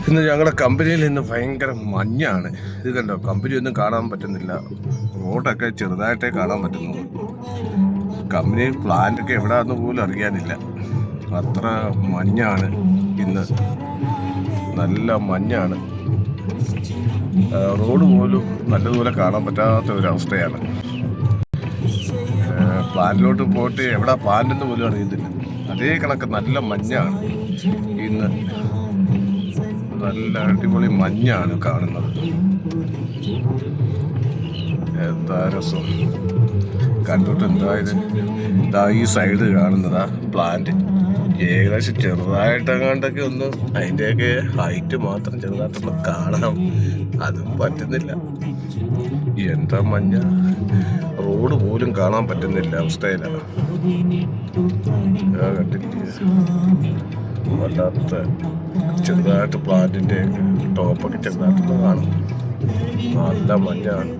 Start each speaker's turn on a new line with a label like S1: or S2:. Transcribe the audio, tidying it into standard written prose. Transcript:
S1: ഇന്ന് ഞങ്ങളുടെ കമ്പനിയിൽ ഇന്ന് ഭയങ്കര മഞ്ഞാണ്. ഇത് കണ്ടോ, കമ്പനി ഒന്നും കാണാൻ പറ്റുന്നില്ല. റോഡൊക്കെ ചെറുതായിട്ടേ കാണാൻ പറ്റുന്നുള്ളൂ. കമ്പനി പ്ലാന്റൊക്കെ എവിടെയാണെന്ന് പോലും അറിയാനില്ല. അത്ര മഞ്ഞാണ് ഇന്ന്, നല്ല മഞ്ഞാണ്. റോഡ് പോലും നല്ലതുപോലെ കാണാൻ പറ്റാത്ത ഒരവസ്ഥയാണ്. പ്ലാന്റിലോട്ട് പോയിട്ട് എവിടെ പ്ലാന്റെന്ന് പോലും അറിയത്തില്ല. അതേ കണക്ക് നല്ല മഞ്ഞാണ് ഇന്ന്. നല്ല അടിപൊളി മഞ്ഞാണ് കാണുന്നത്. എന്താ രസം കണ്ടിട്ട്. ഇതാ ഈ സൈഡ് കാണുന്നതാ പ്ലാന്റ്. ഏകദേശം ചെറുതായിട്ടെങ്ങാണ്ടൊക്കെ ഒന്ന് അതിൻ്റെയൊക്കെ ഹൈറ്റ് മാത്രം ചെറുതായിട്ടൊന്ന് കാണാം. അതും പറ്റുന്നില്ല. എന്താ മഞ്ഞ, റോഡ് പോലും കാണാൻ പറ്റുന്നില്ല അവസ്ഥയിലാണ്. കണ്ടില്ലേ, വല്ലാത്ത ചെറുതായിട്ട് പ്ലാന്റിൻ്റെ ടോപ്പൊക്കെ ചെറുതായിട്ടൊന്ന് കാണും. നല്ല മഞ്ഞാണ്.